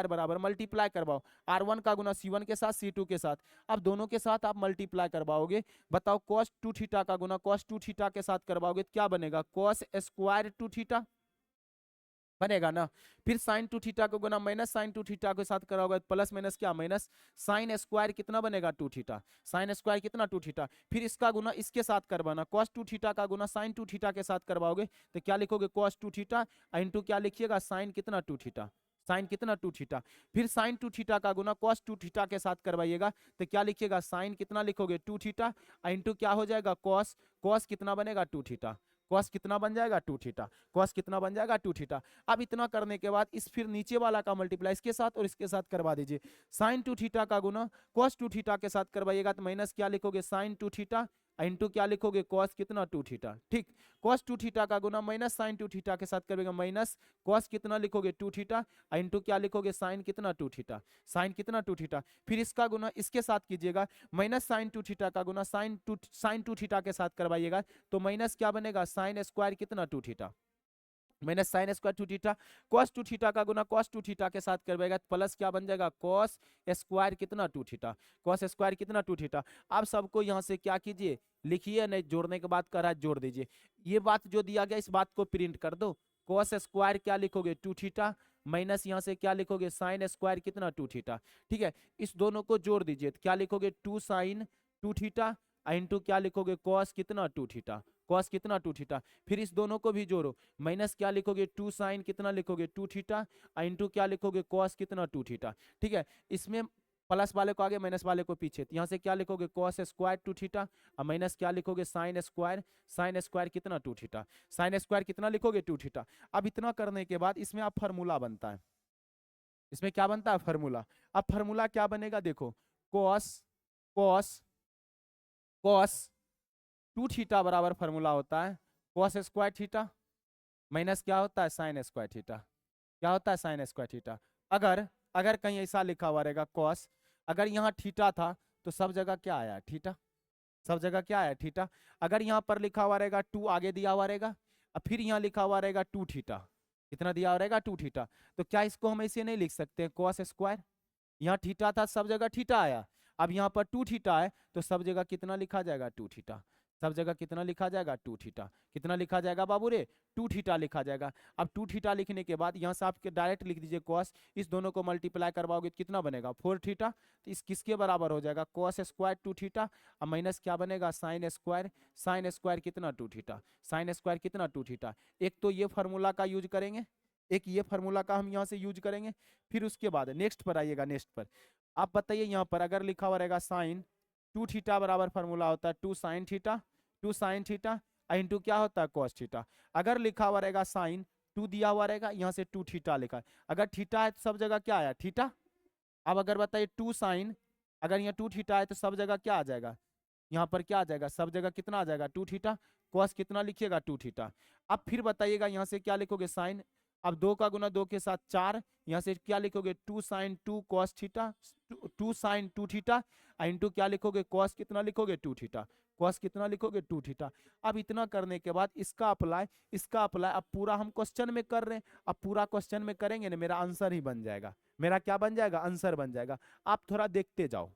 बराबर मल्टीप्लाई करवाओ, R1 का गुना C1 के साथ C2 के साथ। अब दोनों के साथ आप मल्टीप्लाई करवाओगे, बताओ कॉस 2 थीटा का गुना कॉस 2 थीटा के साथ करवाओगे तो क्या बनेगा, कॉस स्क्वायर 2 थीटा बनेगा ना। फिर साइन 2 थीटा को गुना माइनस साइन 2 थीटा के साथ कराओगे प्लस माइनस क्या माइनस, साइन स्क्वायर कितना बनेगा 2 थीटा, साइन स्क्वायर कितना 2 थीटा। फिर इसका गुना इसके साथ करवाना, cos 2 थीटा का गुना साइन 2 थीटा के साथ करवाओगे तो क्या लिखोगे cos 2 थीटा इंटू क्या लिखिएगा साइन कितना 2 थीटा, साइन कितना 2 थीटा। फिर साइन 2 थीटा का गुना cos 2 थीटा के साथ करवाइएगा तो क्या लिखिएगा साइन कितना लिखोगे 2 थीटा इंटू क्या हो जाएगा cos, cos कितना बनेगा 2 थीटा, कॉस कितना बन जाएगा 2 थीटा, कॉस कितना बन जाएगा 2 थीटा। अब इतना करने के बाद इस फिर नीचे वाला का मल्टीप्लाई इसके साथ और इसके साथ करवा दीजिए, साइन 2 थीटा का गुना कॉस 2 थीटा के साथ करवाइएगा तो माइनस क्या लिखोगे साइन 2 थीटा इंटू क्या लिखोगे कॉस कितना 2 थीटा। ठीक, कॉस 2 थीटा का गुना माइनस साइन 2 थीटा के साथ करेगा माइनस कॉस कितना लिखोगे 2 थीटा इंटू क्या लिखोगे साइन कितना 2 थीटा, साइन कितना 2 थीटा। फिर इसका गुना इसके साथ कीजिएगा, माइनस साइन 2 थीटा का गुना साइन 2 थीटा के साथ करवाइएगा तो माइनस क्या बनेगा साइन स्क्वायर कितना 2 theta, minus sine square 2 theta, cos 2 theta का गुना कॉस 2 थीटा के साथ करवाएगा प्लस क्या बन जाएगा कॉस स्क्वायर कितना 2 थीटा, कॉस स्क्वायर कितना 2 थीटा। आप सबको यहाँ से क्या कीजिए लिखिए, नहीं जोड़ने के बाद करा जोड़ दीजिए, ये बात जो दिया गया इस बात को प्रिंट कर दो, कॉस स्क्वायर क्या लिखोगे 2 थीटा माइनस यहाँ से क्या लिखोगे साइन स्क्वायर कितना 2 थीटा। ठीक है, इस दोनों को जोड़ दीजिए तो क्या लिखोगे 2 साइन 2 थीटा इंटू क्या लिखोगे कॉस कितना 2 थीटा, कॉस कितना 2 थीटा। फिर इस दोनों को भी जोड़ो, माइनस क्या लिखोगे 2 साइन कितना लिखोगे 2 थीटा इंटू क्या लिखोगे कॉस कितना 2 थीटा। ठीक है, इसमें प्लस वाले को आगे माइनस वाले को पीछे, तो यहाँ से क्या लिखोगे कॉस स्क्वायर 2 थीटा और माइनस क्या लिखोगे साइन स्क्वायर कितना 2 थीटा, साइन स्क्वायर कितना लिखोगे 2 थीटा। अब इतना करने के बाद इसमें आप फार्मूला बनता है, इसमें क्या बनता है फार्मूला। अब फार्मूला क्या बनेगा देखो, कॉस कॉस कॉस 2 थीटा बराबर फार्मूला होता है कॉस स्क्वायर थीटा माइनस क्या होता है साइन स्क्वायर थीटा, क्या होता है साइन स्क्वायर थीटा। अगर अगर कहीं ऐसा लिखा हुआ रहेगा कॉस, अगर यहाँ थीटा था तो सब जगह क्या आया थीटा, सब जगह क्या आया थीटा। अगर यहाँ पर लिखा हुआ रहेगा 2 आगे दिया हुआ रहेगा और फिर यहाँ लिखा हुआ रहेगा 2 थीटा, कितना दिया हुआ रहेगा 2 थीटा, तो क्या इसको हम ऐसे नहीं लिख सकते कॉस स्क्वायर, यहाँ थीटा था सब जगह थीटा आया, अब यहाँ पर 2 थीटा है तो सब जगह कितना लिखा जाएगा 2 थीटा, सब जगह कितना लिखा जाएगा 2 थीटा, कितना लिखा जाएगा बाबू रे 2 थीटा लिखा जाएगा। अब 2 थीटा लिखने के बाद यहाँ से आप डायरेक्ट लिख दीजिए कॉस, इस दोनों को मल्टीप्लाई करवाओगे तो कितना बनेगा 4 थीटा, तो इस किसके बराबर हो जाएगा कॉस स्क्वायर 2 थीटा और माइनस क्या बनेगा साइन स्क्वायर कितना 2 थीटा, साइन स्क्वायर कितना 2 थीटा। एक तो ये फार्मूला का यूज करेंगे, एक ये फार्मूला का हम यहाँ से यूज करेंगे। फिर उसके बाद नेक्स्ट पर आइएगा, नेक्स्ट पर आप बताइए यहाँ पर अगर लिखा हुआ रहेगा साइन 2 थीटा बराबर फार्मूला होता है 2 साइन थीटा इंटू क्या होता है कॉस थीटा। अगर लिखा हुआ रहेगा साइन 2 दिया हुआ रहेगा यहाँ से 2 थीटा लिखा है, अगर थीटा है तो सब जगह क्या आया थीटा। अब अगर बताइए 2 साइन, अगर यहाँ 2 थीटा है तो सब जगह क्या आ जाएगा, यहाँ पर क्या आ जाएगा सब जगह कितना आ जाएगा 2 थीटा, कॉस कितना लिखिएगा 2 थीटा। अब फिर बताइएगा यहाँ से क्या लिखोगे साइन, अब 2 का गुना 2 के साथ 4, यहाँ से क्या लिखोगे 2 sine 2 cos theta, 2 sine 2 theta into क्या लिखोगे कॉस कितना लिखोगे 2 थीटा, कॉस कितना लिखोगे 2 थीटा। अब इतना करने के बाद इसका अप्लाई, इसका अप्लाई, अब पूरा हम क्वेश्चन में कर रहे हैं, अब पूरा क्वेश्चन में करेंगे ना मेरा आंसर ही बन जाएगा, मेरा क्या बन जाएगा आंसर बन जाएगा। आप थोड़ा देखते जाओ,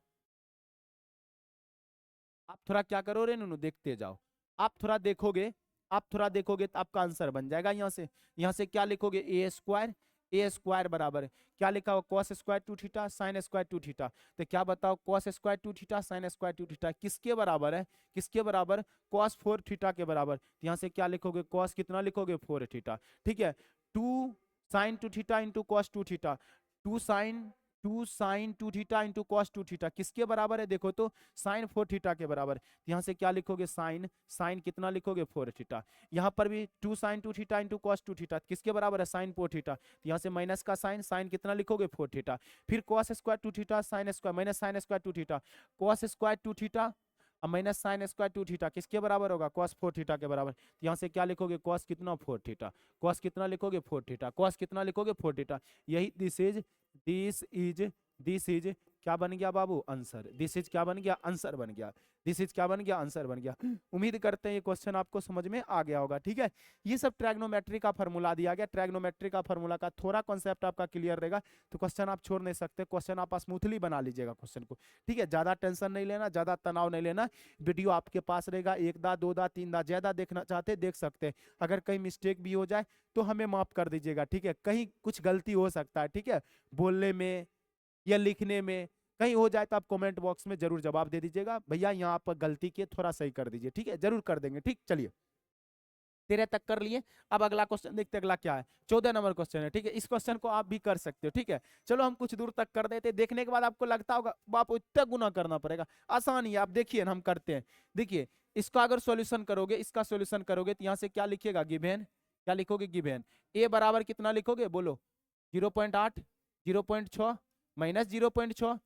आप थोड़ा क्या करो रे नूनू देखते जाओ, आप थोड़ा देखोगे, आप थोड़ा देखोगे तो आपका आंसर बन जाएगा। यहाँ से क्या लिखोगे ए स्क्वायर बराबर क्या लिखा हो cos square 2 theta sine square 2 theta, तो क्या बताओ cos square 2 theta sine square 2 theta किसके बराबर है, किसके बराबर कॉस 4 थीटा के बराबर। तो यहाँ से क्या लिखोगे कॉस कितना लिखोगे 4 थीटा। ठीक है, 2 sine 2 theta into cos 2 theta, 2 sine 2 theta into cos 2 theta किसके बराबर है देखो तो साइन 4 थीटा के बराबर। यहाँ से क्या लिखोगे साइन कितना लिखोगे 4 थीटा। यहाँ पर भी 2 sine 2 theta into cos 2 theta किसके बराबर है साइन 4 थीटा, यहाँ से माइनस का साइन कितना लिखोगे 4 थीटा। फिर cos square 2 theta sine square minus sine square 2 theta, cos square 2 theta अब माइनस साइन स्क्वायर 2 थीटा किसके बराबर होगा, cos 4 थीटा के बराबर। तो यहाँ से क्या लिखोगे, cos कितना 4 थीटा, cos कितना लिखोगे 4 थीटा, cos कितना लिखोगे 4 थीटा। यही दिस इज क्या बन गया बाबू, आंसर। दिस इज क्या बन गया, आंसर बन गया। दिस इज क्या बन गया, आंसर बन गया। उम्मीद करते हैं ये क्वेश्चन आपको समझ में आ गया होगा। ठीक है, ये सब ट्रैग्नोमेट्री का फार्मूला दिया गया। ट्रैग्नोमेट्री का फार्मूला का थोड़ा कॉन्सेप्ट आपका क्लियर रहेगा तो क्वेश्चन आप छोड़ नहीं सकते, क्वेश्चन आप स्मूथली बना लीजिएगा क्वेश्चन को। ठीक है, ज्यादा टेंशन नहीं लेना, ज्यादा तनाव नहीं लेना। वीडियो आपके पास रहेगा, 1 दा 2 दा 3 दा, ज्यादा देखना चाहते देख सकते हैं। अगर कहीं मिस्टेक भी हो जाए तो हमें माफ कर दीजिएगा। ठीक है, कहीं कुछ गलती हो सकता है, ठीक है, बोलने में या लिखने में कहीं हो जाए तो आप कमेंट बॉक्स में जरूर जवाब दे दीजिएगा, भैया यहाँ पर गलती किए थोड़ा सही कर दीजिए। ठीक है, जरूर कर देंगे। ठीक, चलिए 13 तक कर लिए। अब अगला क्वेश्चन देखते हैं, अगला क्या है, 14 नंबर क्वेश्चन है। ठीक है, इस क्वेश्चन को आप भी कर सकते हो। ठीक है, चलो हम कुछ दूर तक कर देते, देखने के बाद आपको लगता होगा बाप इतना गुना करना पड़ेगा, आसान ही है। आप देखिए ना, हम करते हैं। देखिए, इसका अगर सॉल्यूशन करोगे, इसका सॉल्यूशन करोगे तो यहाँ से क्या लिखिएगा, गिवन, क्या लिखोगे, गिवन ए बराबर कितना लिखोगे, बोलो 0.8, 0.6 माइनस 0.6,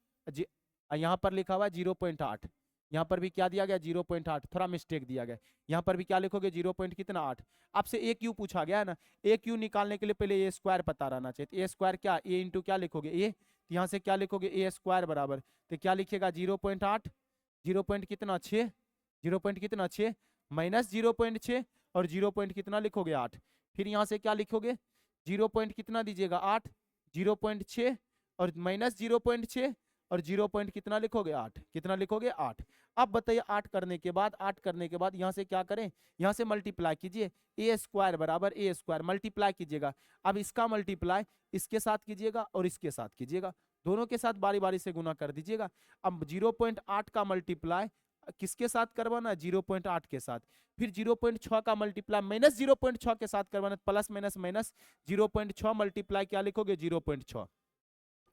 यहाँ पर लिखा हुआ 0.8, यहाँ पर भी क्या दिया गया 0.8, थोड़ा मिस्टेक दिया गया। यहाँ पर भी क्या लिखोगे 0 पॉइंट कितना 8। आपसे ए क्यू पूछा गया है ना, ए क्यू निकालने के लिए पहले ए स्क्वायर पता रहना चाहिए। ए स्क्वायर क्या, ए इंटू क्या लिखोगे ए, तो यहाँ से क्या लिखोगे ए स्क्वायर बराबर, तो क्या लिखिएगा 0.8, 0 पॉइंट कितना 6, 0 पॉइंट कितना 6 माइनस 0.6 और 0 पॉइंट कितना लिखोगे 8। फिर यहाँ से क्या लिखोगे 0 पॉइंट कितना दीजिएगा 8, 0.6 और माइनस 0.6 और 0 पॉइंट कितना लिखोगे 8, कितना लिखोगे 8। अब बताइए 8 करने के बाद, 8 करने के बाद यहाँ से क्या करें, यहाँ से मल्टीप्लाई कीजिए, ए स्क्वायर बराबर ए स्क्वायर मल्टीप्लाई कीजिएगा। अब इसका मल्टीप्लाई इसके साथ कीजिएगा और इसके साथ कीजिएगा, दोनों के साथ बारी बारी से गुना कर दीजिएगा। अब 0.8 का मल्टीप्लाई किसके साथ करवाना, 0.8 के साथ। फिर 0.6 का मल्टीप्लाई माइनस 0.6 के साथ करवाना, प्लस माइनस माइनस 0.6 मल्टीप्लाई क्या लिखोगे 0.6।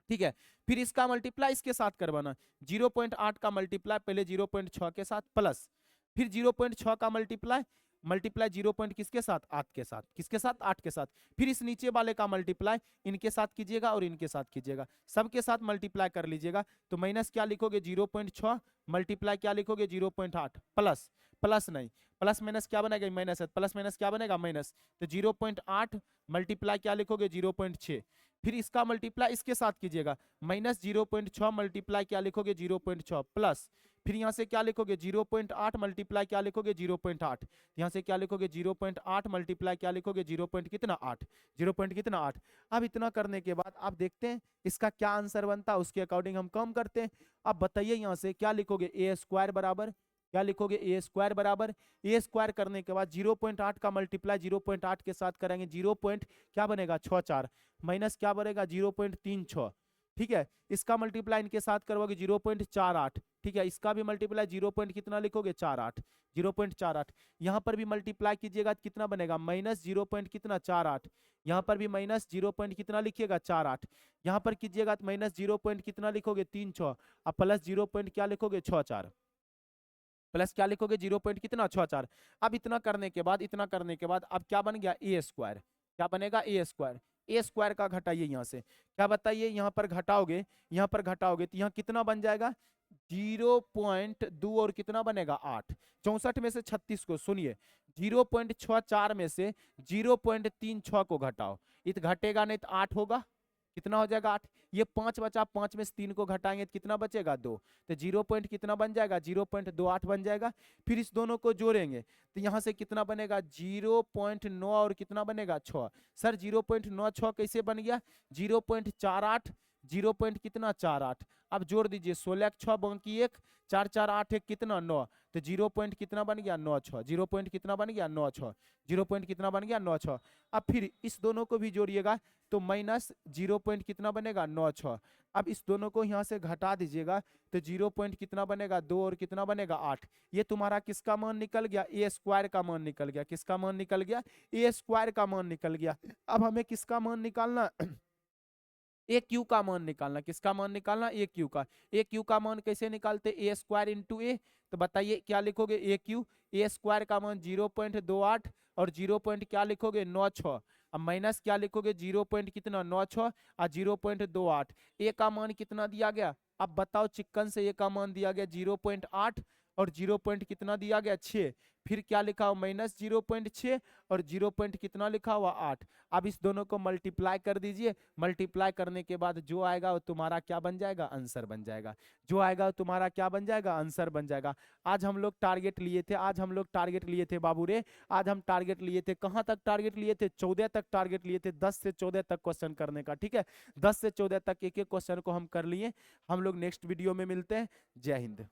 ठीक है, फिर इसका मल्टीप्लाई इसके साथ करवाना, 0.8 का मल्टीप्लाई पहले 0.6 के साथ प्लस, फिर 0.6 का मल्टीप्लाई, मल्टीप्लाई 0 पॉइंट किसके साथ 8 के साथ, किसके साथ 8 के साथ। फिर इस नीचे वाले का मल्टीप्लाई इनके साथ कीजिएगा और इनके साथ कीजिएगा, सबके साथ मल्टीप्लाई कर लीजिएगा। तो माइनस क्या लिखोगे 0.6 मल्टीप्लाई क्या लिखोगे 0.8 प्लस, प्लस नहीं प्लस माइनस क्या बनेगा माइनस है, प्लस माइनस क्या बनेगा माइनस। तो 0.8 मल्टीप्लाई क्या लिखोगे 0.6, फिर इसका मल्टीप्लाई इसके साथ कीजिएगा, माइनस 0.6 मल्टीप्लाई क्या लिखोगे 0.6 प्लस, फिर यहाँ से क्या लिखोगे 0.8 मल्टीप्लाई क्या लिखोगे 0.8, यहाँ से क्या लिखोगे 0.8 मल्टीप्लाई क्या लिखोगे 0 पॉइंट कितना 8, 0 पॉइंट कितना 8। अब इतना करने के बाद आप देखते हैं इसका क्या आंसर बनता है, उसके अकॉर्डिंग हम कम करते हैं। अब बताइए यहाँ से क्या लिखोगे ए स्क्वायर बराबर, क्या लिखोगे ए स्क्वायर बराबर, ए स्क्वायर करने के बाद 0.8 का मल्टीप्लाई 0.8 के साथ करेंगे, 0 पॉइंट क्या बनेगा 64 माइनस क्या बनेगा 0.36। ठीक है, इसका मल्टीप्लाई इनके साथ करवाओगे 0.48। ठीक है, इसका भी मल्टीप्लाई 0 पॉइंट कितना लिखोगे 48, 0.48। यहाँ पर भी मल्टीप्लाई कीजिएगा कितना बनेगा माइनस 0 पॉइंट कितना 48, यहाँ पर भी माइनस 0 पॉइंट कितना लिखिएगा 48, यहाँ पर कीजिएगा तो माइनस 0 पॉइंट कितना लिखोगे 36 और प्लस 0 पॉइंट क्या लिखोगे 64, प्लस क्या लिखोगे 0 पॉइंट कितना 64। अब इतना करने के बाद, इतना करने के बाद अब क्या बन गया ए स्क्वायर, क्या बनेगा ए स्क्वायर। ए स्क्वायर का घटाइए यहाँ से, क्या बताइए यहाँ पर घटाओगे, यहाँ पर घटाओगे तो यहाँ कितना बन जाएगा 0.2 और कितना बनेगा 8, 64 में से 36 को सुनिए 0.64 में से 0.36 को घटाओ, इत घटेगा नहीं तो 8 होगा, कितना हो जाएगा 8। ये 5 बचा, 5 में से 3 को घटाएंगे तो कितना बचेगा 2, तो 0 पॉइंट कितना बन जाएगा 0.28 बन जाएगा। फिर इस दोनों को जोड़ेंगे तो यहाँ से कितना बनेगा 0.9 और कितना बनेगा 6। सर 0.96 कैसे बन गया 0.48, 0 पॉइंट कितना 48। अब जोड़ दीजिए 16 6 बाकी 1, 4 4 8 1 कितना 9, तो 0 पॉइंट कितना बन गया 9 6, 0 पॉइंट कितना बन गया 9 6, 0 पॉइंट कितना बन गया 9 6। अब फिर इस दोनों को भी जोड़िएगा तो माइनस 0 पॉइंट कितना बनेगा 9 6। अब इस दोनों को यहाँ से घटा दीजिएगा तो 0 पॉइंट कितना बनेगा 2 और कितना बनेगा 8। ये तुम्हारा किसका मान निकल गया ए स्क्वायर का मान निकल गया, किसका मान निकल गया ए स्क्वायर का मान निकल गया। अब हमें किसका मान निकालना ए क्यू का मान निकालना, किसका मान निकालना ए क्यू का। ए क्यू का मान कैसे निकालते ए स्क्वायर इंटू ए, तो बताइए क्या लिखोगे ए क्यू, ए स्क्वायर का मान 0.28 और 0 पॉइंट क्या लिखोगे 9 6, अब माइनस क्या लिखोगे 0 पॉइंट कितना 9 6 और 0.28। ए का मान कितना दिया गया, अब बताओ चिक्कन से ए का मान दिया गया 0.8 और 0 पॉइंट कितना दिया गया 6, फिर क्या लिखा हुआ -0.6 और 0 पॉइंट कितना लिखा हुआ 8। अब इस दोनों को मल्टीप्लाई कर दीजिए, मल्टीप्लाई करने के बाद जो आएगा वो तुम्हारा क्या बन जाएगा, आंसर बन जाएगा। जो आएगा वो तुम्हारा क्या बन जाएगा, आंसर बन जाएगा। आज हम लोग टारगेट लिए थे, आज हम लोग टारगेट लिए थे बाबू रे, आज हम टारगेट लिए थे, कहाँ तक टारगेट लिए थे, 14 तक टारगेट लिए थे, 10 से 14 तक क्वेश्चन करने का। ठीक है, 10 से 14 तक एक एक क्वेश्चन को हम कर लिए। हम लोग नेक्स्ट वीडियो में मिलते हैं। जय हिंद।